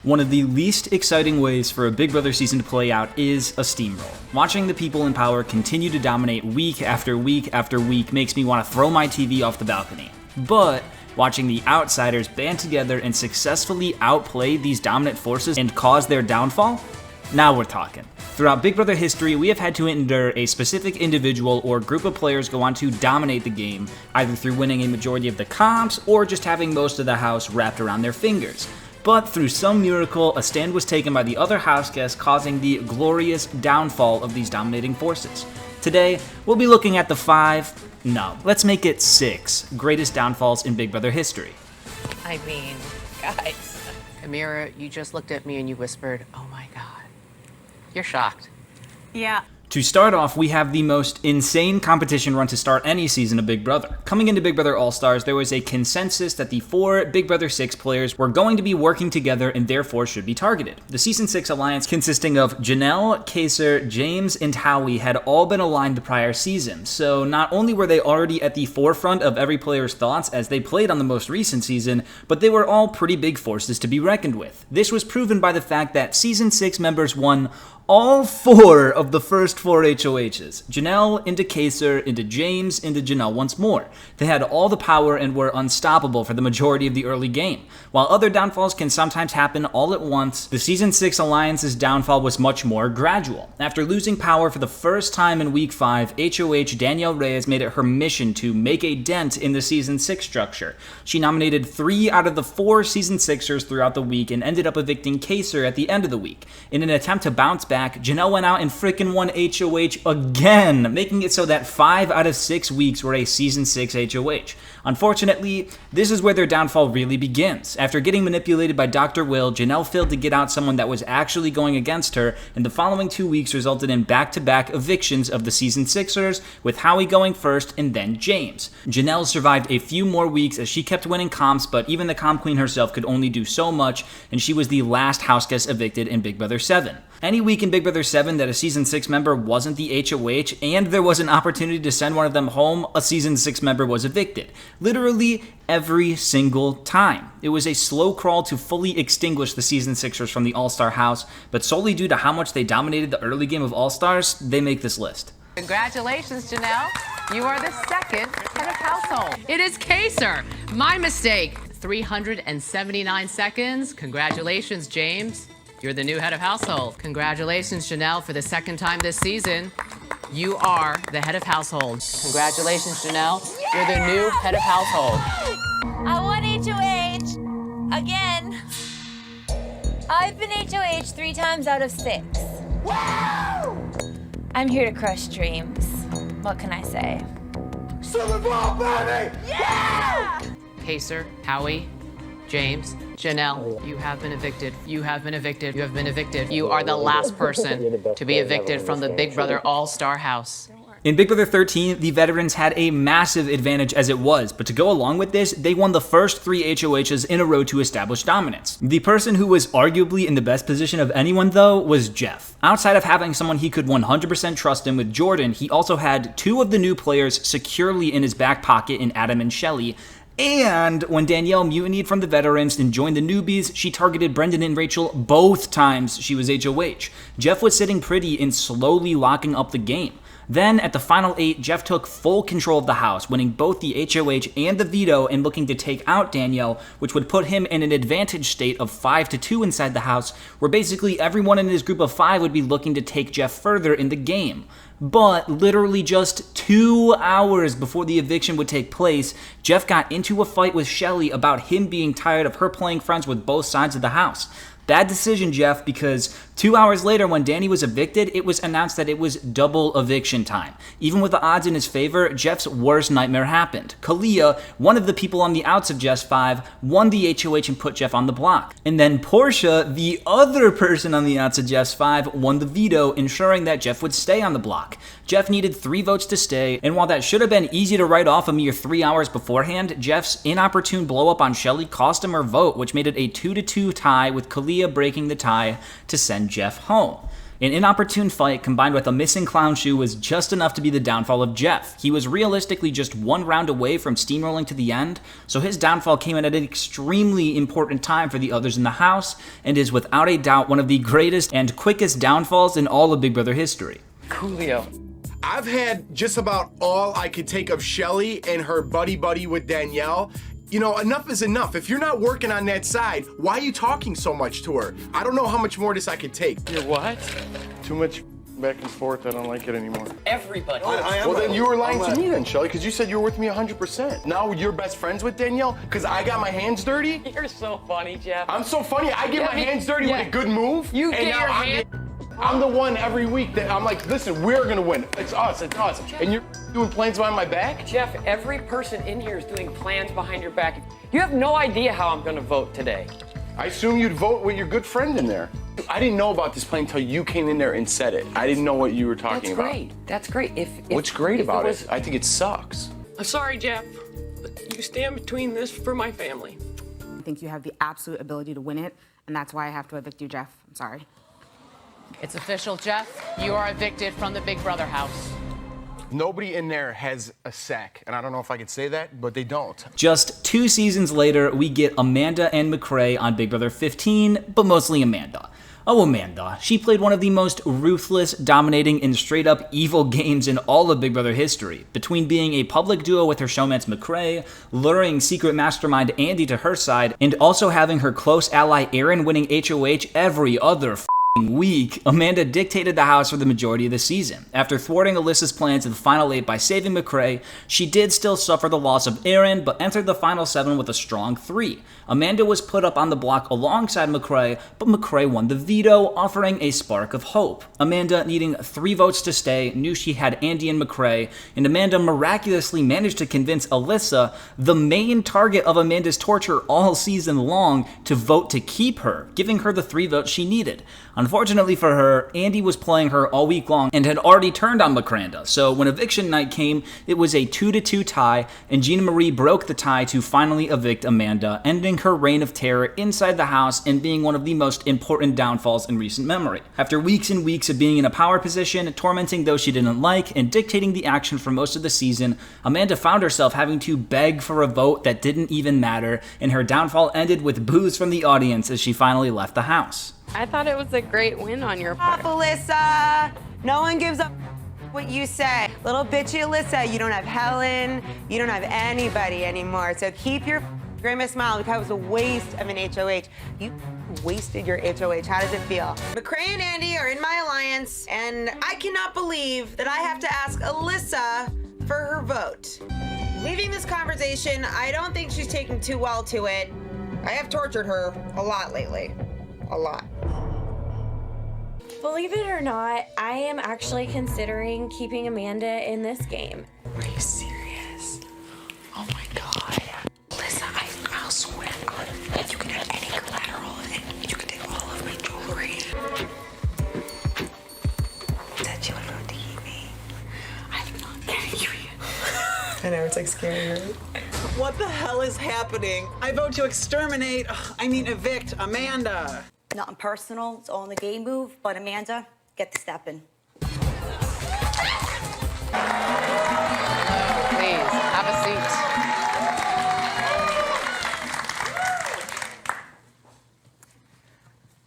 One of the least exciting ways for a Big Brother season to play out is a steamroll. Watching the people in power continue to dominate week after week after week makes me want to throw my TV off the balcony. But watching the outsiders band together and successfully outplay these dominant forces and cause their downfall? Now we're talking. Throughout Big Brother history, we have had to endure a specific individual or group of players go on to dominate the game, either through winning a majority of the comps or just having most of the house wrapped around their fingers. But through some miracle, a stand was taken by the other house guests, causing the glorious downfall of these dominating forces. Today, we'll be looking at the 6 greatest downfalls in Big Brother history. I mean, guys. Ameerah, you just looked at me and you whispered, "Oh my God." You're shocked. Yeah. To start off, we have the most insane competition run to start any season of Big Brother. Coming into Big Brother All-Stars, there was a consensus that the 4 Big Brother 6 players were going to be working together and therefore should be targeted. The Season 6 alliance, consisting of Janelle, Kaser, James, and Howie, had all been aligned the prior season, so not only were they already at the forefront of every player's thoughts as they played on the most recent season, but they were all pretty big forces to be reckoned with. This was proven by the fact that Season 6 members won all 4 of the first 4 HOHs. Janelle into Kaser, into James, into Janelle once more. They had all the power and were unstoppable for the majority of the early game. While other downfalls can sometimes happen all at once, the Season 6 Alliance's downfall was much more gradual. After losing power for the first time in Week 5, HOH Danielle Reyes made it her mission to make a dent in the Season 6 structure. She nominated 3 out of the 4 Season 6ers throughout the week and ended up evicting Kaser at the end of the week. In an attempt to bounce back, Janelle went out and frickin' won HOH again, making it so that 5 out of 6 weeks were a Season 6 HOH. Unfortunately, this is where their downfall really begins. After getting manipulated by Dr. Will, Janelle failed to get out someone that was actually going against her, and the following 2 weeks resulted in back-to-back evictions of the Season 6ers, with Howie going first and then James. Janelle survived a few more weeks as she kept winning comps, but even the comp queen herself could only do so much, and she was the last house guest evicted in Big Brother 7. Any week in Big Brother 7 that a Season 6 member wasn't the HOH and there was an opportunity to send one of them home, a Season 6 member was evicted. Literally every single time. It was a slow crawl to fully extinguish the Season 6ers from the All-Star house, but solely due to how much they dominated the early game of All-Stars, they make this list. Congratulations, Janelle. You are the second head of household. It is Kaser. My mistake. 379 seconds. Congratulations, James. You're the new head of household. Congratulations, Janelle, for the second time this season. You are the head of household. Congratulations, Janelle. You're the new head of household. I won HOH again. I've been HOH 3 times out of 6. Wow! I'm here to crush dreams. What can I say? Super Bowl, baby! Yeah! Kaser, Howie, James, Janelle, you have been evicted. You have been evicted. You have been evicted. You are the last person to be evicted from the Big Brother All-Star house. In Big Brother 13, the veterans had a massive advantage as it was, but to go along with this, they won the first 3 HOHs in a row to establish dominance. The person who was arguably in the best position of anyone, though, was Jeff. Outside of having someone he could 100% trust in with Jordan, he also had 2 of the new players securely in his back pocket in Adam and Shelly. And when Danielle mutinied from the veterans and joined the newbies, she targeted Brendan and Rachel both times she was HOH. Jeff was sitting pretty and slowly locking up the game. Then, at the final 8, Jeff took full control of the house, winning both the HOH and the veto and looking to take out Danielle, which would put him in an advantage state of 5-2 inside the house, where basically everyone in his group of 5 would be looking to take Jeff further in the game. But literally just 2 hours before the eviction would take place, Jeff got into a fight with Shelly about him being tired of her playing friends with both sides of the house. Bad decision, Jeff, because 2 hours later when Danny was evicted, it was announced that it was double eviction time. Even with the odds in his favor, Jeff's worst nightmare happened. Kalia, one of the people on the outs of Jeff's 5, won the HOH and put Jeff on the block. And then Portia, the other person on the outs of Jeff's 5, won the veto, ensuring that Jeff would stay on the block. Jeff needed 3 votes to stay, and while that should have been easy to write off a mere 3 hours beforehand, Jeff's inopportune blow-up on Shelly cost him her vote, which made it a 2-2 tie, with Kalia breaking the tie to send Jeff home. An inopportune fight combined with a missing clown shoe was just enough to be the downfall of Jeff. He was realistically just one round away from steamrolling to the end, so his downfall came at an extremely important time for the others in the house, and is without a doubt one of the greatest and quickest downfalls in all of Big Brother history. Coolio. I've had just about all I could take of Shelly and her buddy with Danielle. You know, enough is enough. If you're not working on that side, why are you talking so much to her? I don't know how much more this I could take. You're what? Too much back and forth. I don't like it anymore. Everybody. Well, then you were lying to me then, Shelly, because you said you were with me 100%. Now you're best friends with Danielle because I got my hands dirty? You're so funny, Jeff. I'm so funny. I get my hands dirty with a good move. You and get now your I'm hand. I'm the one every week that I'm like, listen, we're gonna win. It's us, it's us. And you're doing plans behind my back? Jeff, every person in here is doing plans behind your back. You have no idea how I'm gonna vote today. I assume you'd vote with your good friend in there. I didn't know about this plan until you came in there and said it. I didn't know what you were talking about. That's great. What's great if about was- it? I think it sucks. I'm sorry, Jeff. But you stand between this for my family. I think you have the absolute ability to win it, and that's why I have to evict you, Jeff. I'm sorry. It's official, Jeff. You are evicted from the Big Brother house. Nobody in there has a sack, and I don't know if I could say that, but they don't. Just 2 seasons later, we get Amanda and McCrae on Big Brother 15, but mostly Amanda. Oh, Amanda. She played one of the most ruthless, dominating, and straight-up evil games in all of Big Brother history. Between being a public duo with her showmates McCrae, luring secret mastermind Andy to her side, and also having her close ally Aaron winning HOH every other week, Amanda dictated the house for the majority of the season. After thwarting Alyssa's plans in the final 8 by saving McCrae, she did still suffer the loss of Aaron, but entered the final 7 with a strong 3. Amanda was put up on the block alongside McCrae, but McCrae won the veto, offering a spark of hope. Amanda, needing 3 votes to stay, knew she had Andy and McCrae, and Amanda miraculously managed to convince Alyssa, the main target of Amanda's torture all season long, to vote to keep her, giving her the 3 votes she needed. Unfortunately for her, Andy was playing her all week long and had already turned on McCranda, so when eviction night came, it was a 2-2 tie, and Gina Marie broke the tie to finally evict Amanda, ending her reign of terror inside the house and being one of the most important downfalls in recent memory. After weeks and weeks of being in a power position, tormenting those she didn't like, and dictating the action for most of the season, Amanda found herself having to beg for a vote that didn't even matter, and her downfall ended with boos from the audience as she finally left the house. I thought it was a great win on your part. Alyssa! No one gives up what you say. Little bitchy Alyssa, you don't have Helen, you don't have anybody anymore. So keep your grimace smile because it was a waste of an HOH. You wasted your HOH. How does it feel? McCrae and Andy are in my alliance, and I cannot believe that I have to ask Alyssa for her vote. Leaving this conversation, I don't think she's taking too well to it. I have tortured her a lot lately. A lot. Believe it or not, I am actually considering keeping Amanda in this game. Are you serious? Oh my God. Listen, I'll swear on it. You can have any collateral and you can take all of my jewelry. Said you were going to keep me. I'm not getting you yet. I know, it's like scary, right? What the hell is happening? I vote to evict Amanda. Nothing personal, it's all in the game move, but Amanda, get to stepping. Please, have a seat.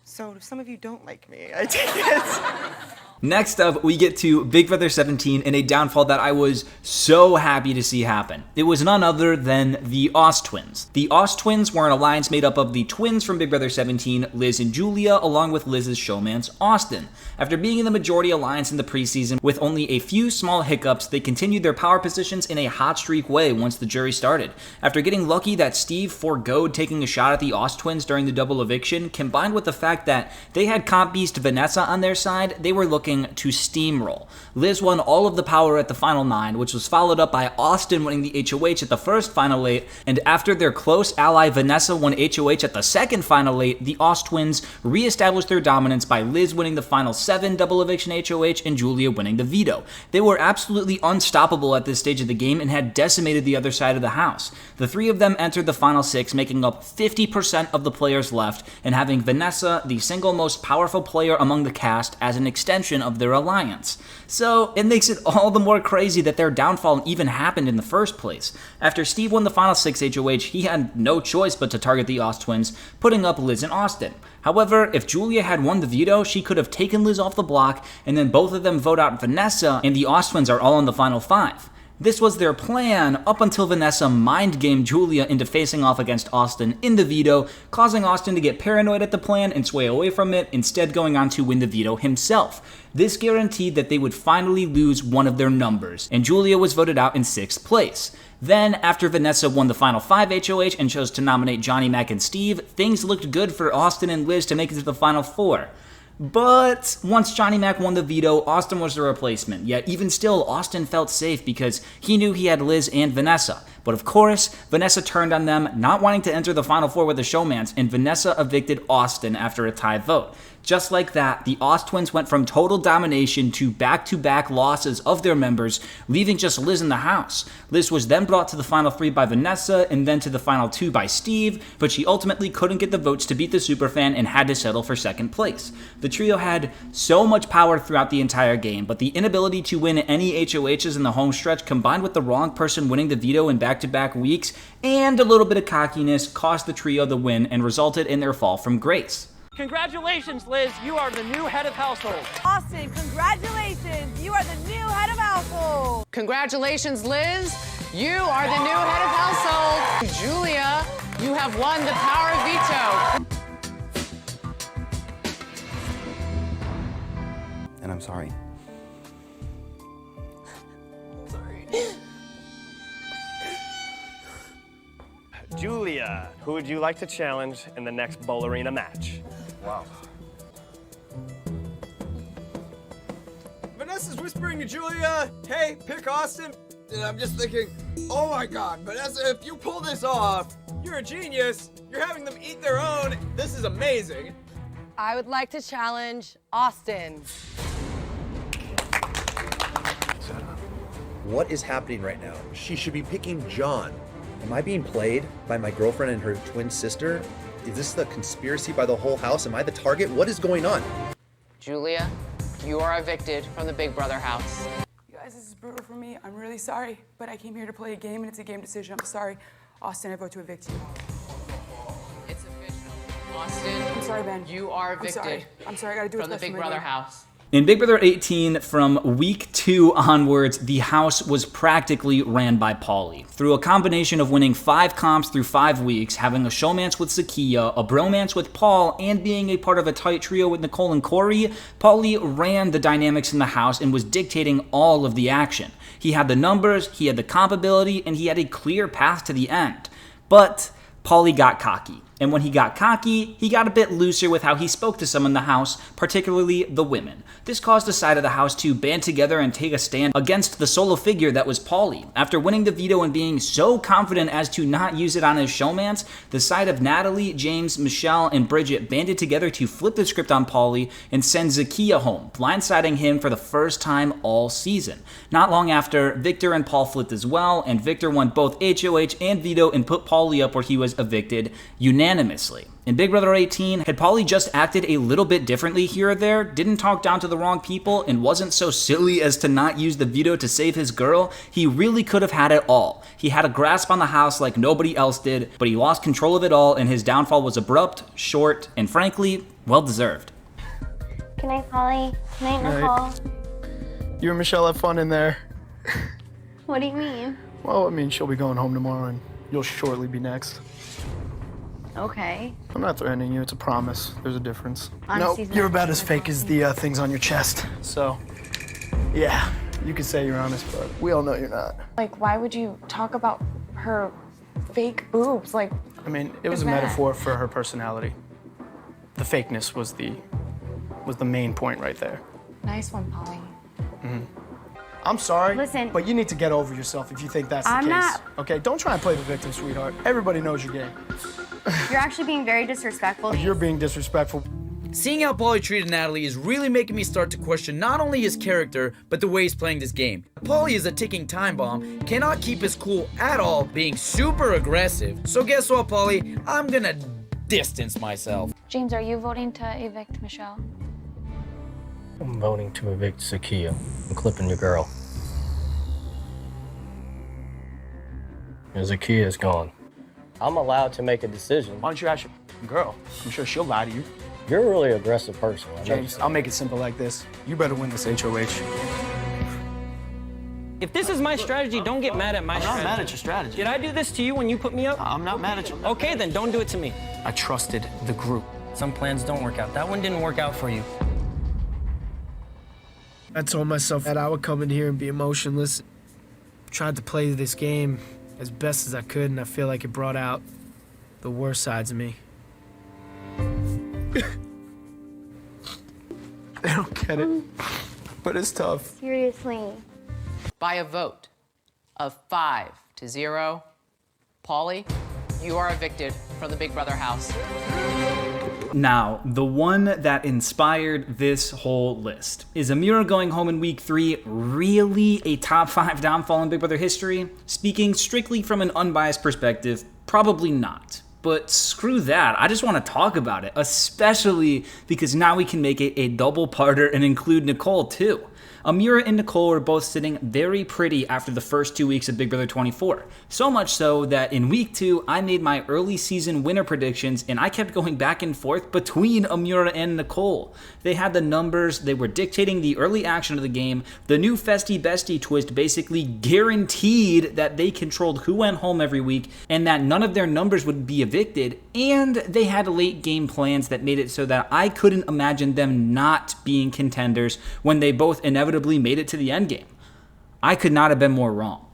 So some of you don't like me, I take it. Next up, we get to Big Brother 17 and a downfall that I was so happy to see happen. It was none other than the Austwins. The Austwins were an alliance made up of the twins from Big Brother 17, Liz and Julia, along with Liz's showmance, Austin. After being in the majority alliance in the preseason with only a few small hiccups, they continued their power positions in a hot streak way once the jury started. After getting lucky that Steve forgoed taking a shot at the Austwins during the double eviction, combined with the fact that they had comp beast Vanessa on their side, they were looking picking to steamroll. Liz won all of the power at the final 9, which was followed up by Austin winning the HOH at the first final 8, and after their close ally Vanessa won HOH at the second final 8, the Austwins re-established their dominance by Liz winning the final 7 double eviction HOH and Julia winning the veto. They were absolutely unstoppable at this stage of the game and had decimated the other side of the house. The 3 of them entered the final 6, making up 50% of the players left, and having Vanessa, the single most powerful player among the cast, as an extension of their alliance. So it makes it all the more crazy that their downfall even happened in the first place. After Steve won the final 6 HOH, he had no choice but to target the Austwins, putting up Liz and Austin. However, if Julia had won the veto, she could have taken Liz off the block, and then both of them vote out Vanessa, and the Austwins are all in the final 5. This was their plan up until Vanessa mind-gamed Julia into facing off against Austin in the veto, causing Austin to get paranoid at the plan and sway away from it, instead going on to win the veto himself. This guaranteed that they would finally lose one of their numbers, and Julia was voted out in 6th place. Then, after Vanessa won the final 5 HOH and chose to nominate Johnny Mac and Steve, things looked good for Austin and Liz to make it to the final 4. But once Johnny Mac won the veto, Austin was the replacement. Yet even still, Austin felt safe because he knew he had Liz and Vanessa. But of course, Vanessa turned on them, not wanting to enter the final 4 with the showmance, and Vanessa evicted Austin after a tie vote. Just like that, the Austwins went from total domination to back-to-back losses of their members, leaving just Liz in the house. Liz was then brought to the final 3 by Vanessa, and then to the final 2 by Steve, but she ultimately couldn't get the votes to beat the Superfan and had to settle for 2nd place. The trio had so much power throughout the entire game, but the inability to win any HOHs in the home stretch, combined with the wrong person winning the veto in back-to-back weeks, and a little bit of cockiness, cost the trio the win and resulted in their fall from grace. Congratulations, Liz. You are the new head of household. Austin, congratulations. You are the new head of household. Congratulations, Liz. You are the new head of household. Julia, you have won the power of veto. And I'm sorry. Julia, who would you like to challenge in the next Bowl Arena match? Wow. Vanessa's whispering to Julia, hey, pick Austin. And I'm just thinking, oh my God, Vanessa, if you pull this off, you're a genius. You're having them eat their own. This is amazing. I would like to challenge Austin. What is happening right now? She should be picking John. Am I being played by my girlfriend and her twin sister? Is this the conspiracy by the whole house? Am I the target? What is going on? Julia, you are evicted from the Big Brother house. You guys, this is brutal for me. I'm really sorry, but I came here to play a game and it's a game decision. I'm sorry. Austin, I vote to evict you. It's official. Austin, I'm sorry, Ben. You are evicted. I'm sorry, I gotta do it from the Big Brother house. In Big Brother 18, from week 2 onwards, the house was practically ran by Paulie. Through a combination of winning 5 comps through 5 weeks, having a showmance with Zakiya, a bromance with Paul, and being a part of a tight trio with Nicole and Corey, Paulie ran the dynamics in the house and was dictating all of the action. He had the numbers, he had the comp ability, and he had a clear path to the end. But Paulie got cocky. And when he got cocky, he got a bit looser with how he spoke to some in the house, particularly the women. This caused a side of the house to band together and take a stand against the solo figure that was Paulie. After winning the veto and being so confident as to not use it on his showmance, the side of Natalie, James, Michelle, and Bridget banded together to flip the script on Paulie and send Zakiya home, blindsiding him for the first time all season. Not long after, Victor and Paul flipped as well, and Victor won both HOH and veto and put Paulie up where he was evicted unanimously. In Big Brother 18, had Paulie just acted a little bit differently here or there, didn't talk down to the wrong people, and wasn't so silly as to not use the veto to save his girl, he really could have had it all. He had a grasp on the house like nobody else did, but he lost control of it all, and his downfall was abrupt, short, and frankly, well-deserved. Good night, Paulie. Good night, Nicole. You and Michelle have fun in there. What do you mean? Well, I mean, she'll be going home tomorrow, and you'll shortly be next. Okay. I'm not threatening you, it's a promise. There's a difference. Honesty's No, you're not about as fake as the things on your chest. So, yeah, you can say you're honest, but we all know you're not. Like, why would you talk about her fake boobs? Like, I mean, it was a metaphor for her personality. The fakeness was the main point right there. Nice one, Paulie. I'm sorry, Listen. but you need to get over yourself if you think that's the I'm case. not. Okay, don't try and play the victim, sweetheart. Everybody knows your game. You're actually being very disrespectful. You're being disrespectful. Seeing how Paulie treated Natalie is really making me start to question not only his character, but the way he's playing this game. Paulie is a ticking time bomb, cannot keep his cool at all, being super aggressive. So guess what, Paulie? I'm gonna distance myself. James, are you voting to evict Michelle? I'm voting to evict Zakia. I'm clipping your girl. Zakia is gone. I'm allowed to make a decision. Why don't you ask your girl? I'm sure she'll lie to you. You're a really aggressive person. James, I'll make it simple like this. You better win this HOH. If this is my strategy, don't get mad at my strategy. I'm not mad at your strategy. Did I do this to you when you put me up? I'm not mad at you. Okay, then don't do it to me. I trusted the group. Some plans don't work out. That one didn't work out for you. I told myself that I would come in here and be emotionless. Tried to play this game as best as I could, and I feel like it brought out the worst sides of me. They don't get it, but it's tough. Seriously. By a vote of 5-0, Paulie, you are evicted from the Big Brother house. Now, the one that inspired this whole list. Is Ameerah going home in week 3 really a top 5 downfall in Big Brother history? Speaking strictly from an unbiased perspective, probably not. But screw that, I just want to talk about it, especially because now we can make it a double-parter and include Nicole too. Ameerah and Nicole were both sitting very pretty after the first 2 weeks of Big Brother 24. So much so that in week 2, I made my early season winner predictions and I kept going back and forth between Ameerah and Nicole. They had the numbers, they were dictating the early action of the game, the new Festy Bestie twist basically guaranteed that they controlled who went home every week and that none of their numbers would be evicted, and they had late game plans that made it so that I couldn't imagine them not being contenders when they both inevitably made it to the end game. I could not have been more wrong.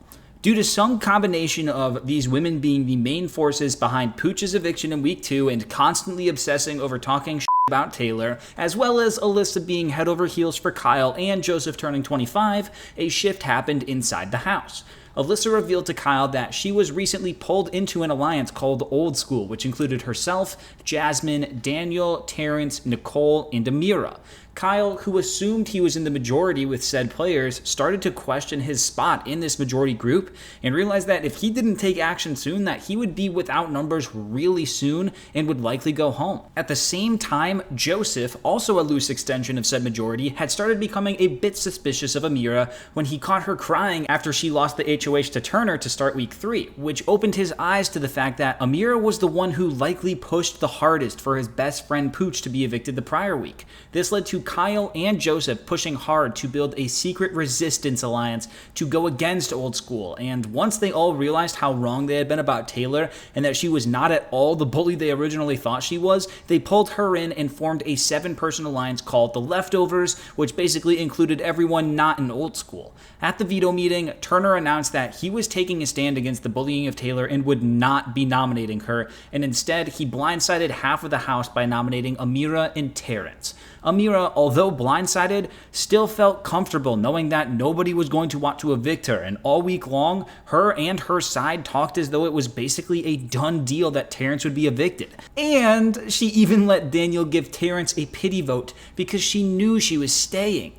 Due to some combination of these women being the main forces behind Pooch's eviction in week 2 and constantly obsessing over talking about Taylor, as well as Alyssa being head over heels for Kyle and Joseph turning 25, a shift happened inside the house. Alyssa revealed to Kyle that she was recently pulled into an alliance called Old School, which included herself, Jasmine, Daniel, Terrence, Nicole, and Ameerah. Kyle, who assumed he was in the majority with said players, started to question his spot in this majority group and realized that if he didn't take action soon, that he would be without numbers really soon and would likely go home. At the same time, Joseph, also a loose extension of said majority, had started becoming a bit suspicious of Ameerah when he caught her crying after she lost the HOH to Turner to start week 3, which opened his eyes to the fact that Ameerah was the one who likely pushed the hardest for his best friend Pooch to be evicted the prior week. This led to Kyle and Joseph pushing hard to build a secret resistance alliance to go against Old School, and once they all realized how wrong they had been about Taylor and that she was not at all the bully they originally thought she was, they pulled her in and formed a 7-person alliance called The Leftovers, which basically included everyone not in Old School. At the veto meeting, Turner announced that he was taking a stand against the bullying of Taylor and would not be nominating her, and instead he blindsided half of the house by nominating Ameerah and Terrence. Ameerah, although blindsided, still felt comfortable knowing that nobody was going to want to evict her, and all week long, her and her side talked as though it was basically a done deal that Terrence would be evicted. And she even let Daniel give Terrence a pity vote because she knew she was staying.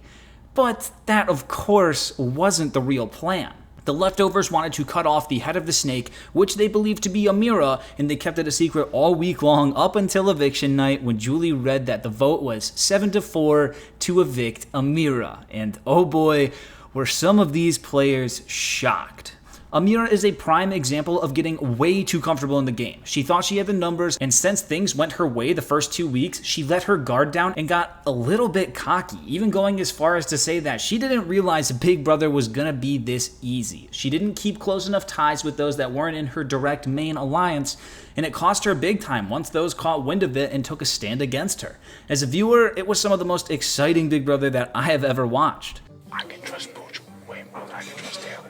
But that, of course, wasn't the real plan. The Leftovers wanted to cut off the head of the snake, which they believed to be Ameerah, and they kept it a secret all week long up until eviction night when Julie read that the vote was 7-4 to evict Ameerah. And oh boy, were some of these players shocked. Ameerah is a prime example of getting way too comfortable in the game. She thought she had the numbers, and since things went her way the first 2 weeks, she let her guard down and got a little bit cocky, even going as far as to say that she didn't realize Big Brother was gonna be this easy. She didn't keep close enough ties with those that weren't in her direct main alliance, and it cost her big time once those caught wind of it and took a stand against her. As a viewer, it was some of the most exciting Big Brother that I have ever watched. I can trust Pooch way more than I can trust Taylor.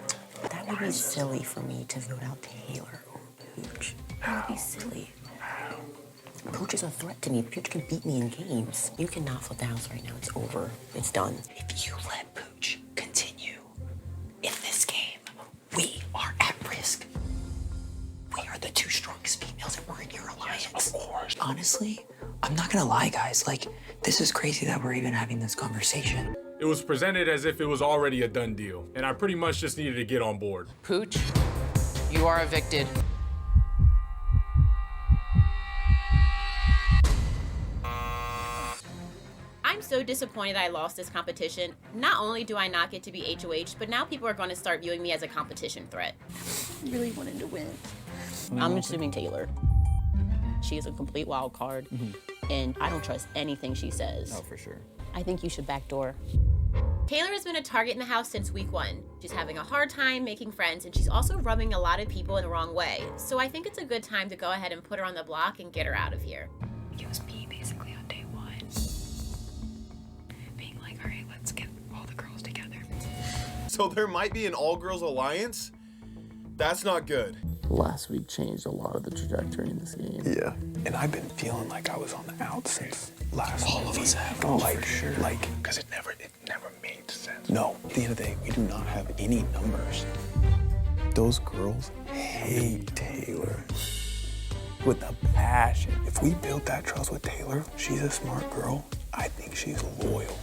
That would be silly for me to vote out Taylor over Pooch. That would be silly. Pooch is a threat to me. Pooch can beat me in games. You cannot flip the house right now. It's over. It's done. If you let Pooch continue in this game, we are at risk. We are the 2 strongest females and we're in your alliance. Yes, of course. Honestly, I'm not gonna lie, guys. Like, this is crazy that we're even having this conversation. It was presented as if it was already a done deal, and I pretty much just needed to get on board. Pooch, you are evicted. I'm so disappointed I lost this competition. Not only do I not get to be HOH, but now people are going to start viewing me as a competition threat. I really wanted to win. I'm assuming Taylor. She is a complete wild card, and I don't trust anything she says. Oh, for sure. I think you should backdoor. Taylor has been a target in the house since week 1. She's having a hard time making friends, and she's also rubbing a lot of people in the wrong way. So I think it's a good time to go ahead and put her on the block and get her out of here. It was me basically on day 1. Being like, all right, let's get all the girls together. So there might be an all-girls alliance? That's not good. Last week changed a lot of the trajectory in this game. Yeah, and I've been feeling like I was on the out since last week. All of us have. Oh, like, for sure. Like, because it never made sense. No, at the end of the day, we do not have any numbers. Those girls hate Taylor with a passion. If we build that trust with Taylor, she's a smart girl. I think she's loyal.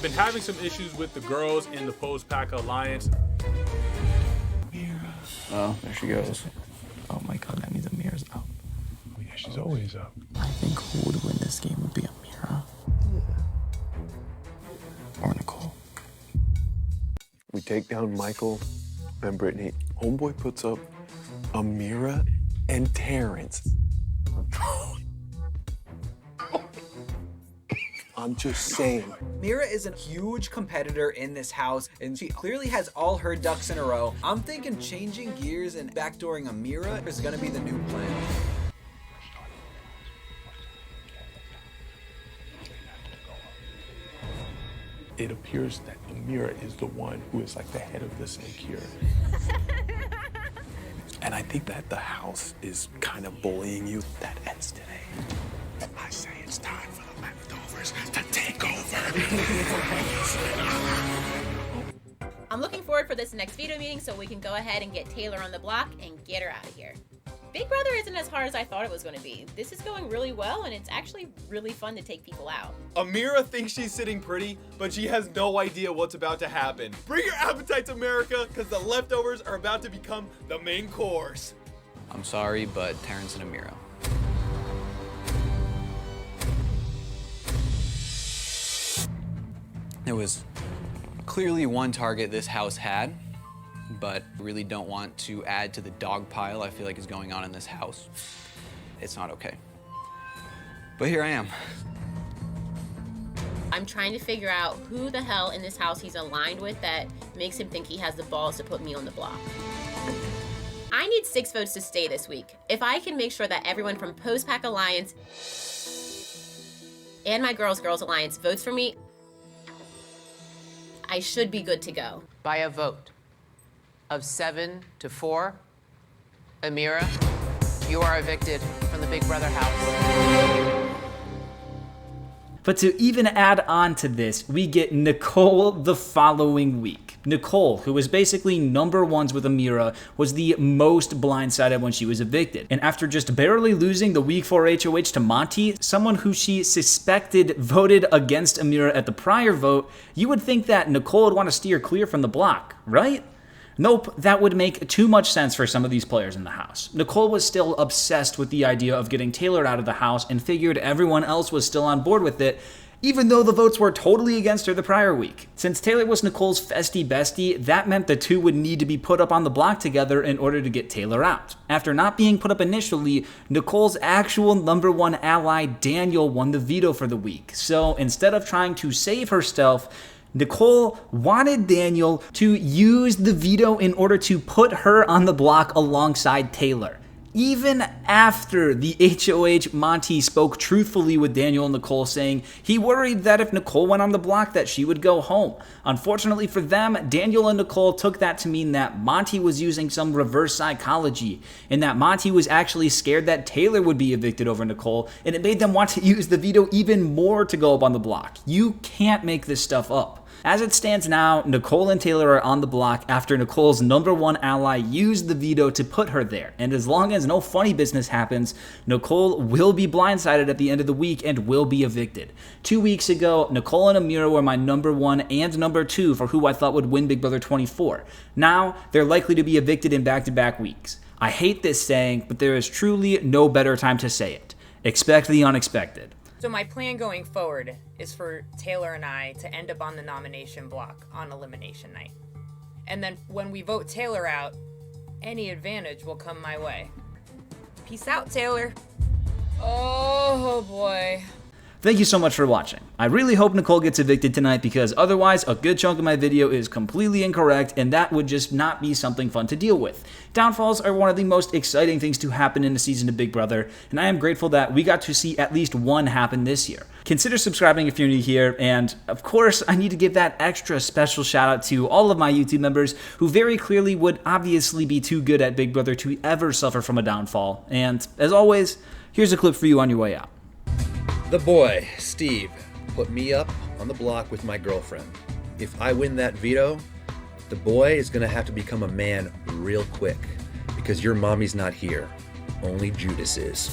Been having some issues with the girls in the post-pack alliance. Oh, there she goes. Oh my god, that means Ameerah's up. Oh yeah, she's always up. I think who would win this game would be Ameerah. Or Nicole. We take down Michael and Brittany. Homeboy puts up Ameerah and Terrence. I'm just saying. Ameerah is a huge competitor in this house, and she clearly has all her ducks in a row. I'm thinking changing gears and backdooring Ameerah is gonna be the new plan. It appears that Ameerah is the one who is like the head of the snake here. And I think that the house is kind of bullying you. That ends today. I say it's time for the leftovers to take over. I'm looking forward for this next veto meeting so we can go ahead and get Taylor on the block and get her out of here. Big Brother isn't as hard as I thought it was going to be. This is going really well, and it's actually really fun to take people out. Ameerah thinks she's sitting pretty, but she has no idea what's about to happen. Bring your appetites, America, because the leftovers are about to become the main course. I'm sorry, but Terrence and Ameerah. There was clearly one target this house had, but really don't want to add to the dog pile I feel like is going on in this house. It's not okay. But here I am. I'm trying to figure out who the hell in this house he's aligned with that makes him think he has the balls to put me on the block. I need 6 votes to stay this week. If I can make sure that everyone from Post Pack Alliance and my Girls Alliance votes for me, I should be good to go. By a vote of 7-4, Ameerah, you are evicted from the Big Brother house. But to even add on to this, we get Nicole the following week. Nicole, who was basically number ones with Ameerah, was the most blindsided when she was evicted. And after just barely losing the week 4 HOH to Monty, someone who she suspected voted against Ameerah at the prior vote, you would think that Nicole would want to steer clear from the block, right? Nope, that would make too much sense for some of these players in the house. Nicole was still obsessed with the idea of getting Taylor out of the house and figured everyone else was still on board with it, even though the votes were totally against her the prior week. Since Taylor was Nicole's festy bestie, that meant the two would need to be put up on the block together in order to get Taylor out. After not being put up initially, Nicole's actual number one ally, Daniel, won the veto for the week. So instead of trying to save herself, Nicole wanted Daniel to use the veto in order to put her on the block alongside Taylor. Even after the HOH, Monty spoke truthfully with Daniel and Nicole, saying he worried that if Nicole went on the block that she would go home. Unfortunately for them, Daniel and Nicole took that to mean that Monty was using some reverse psychology, and that Monty was actually scared that Taylor would be evicted over Nicole, and it made them want to use the veto even more to go up on the block. You can't make this stuff up. As it stands now, Nicole and Taylor are on the block after Nicole's #1 ally used the veto to put her there. And as long as no funny business happens, Nicole will be blindsided at the end of the week and will be evicted. 2 weeks ago, Nicole and Ameerah were my #1 and #2 for who I thought would win Big Brother 24. Now, they're likely to be evicted in back-to-back weeks. I hate this saying, but there is truly no better time to say it. Expect the unexpected. So my plan going forward is for Taylor and I to end up on the nomination block on elimination night. And then when we vote Taylor out, any advantage will come my way. Peace out, Taylor. Oh boy. Thank you so much for watching. I really hope Nicole gets evicted tonight, because otherwise a good chunk of my video is completely incorrect, and that would just not be something fun to deal with. Downfalls are one of the most exciting things to happen in a season of Big Brother, and I am grateful that we got to see at least one happen this year. Consider subscribing if you're new here, and of course I need to give that extra special shout out to all of my YouTube members who very clearly would obviously be too good at Big Brother to ever suffer from a downfall. And as always, here's a clip for you on your way out. The boy, Steve, put me up on the block with my girlfriend. If I win that veto, the boy is gonna have to become a man real quick, because your mommy's not here. Only Judas is.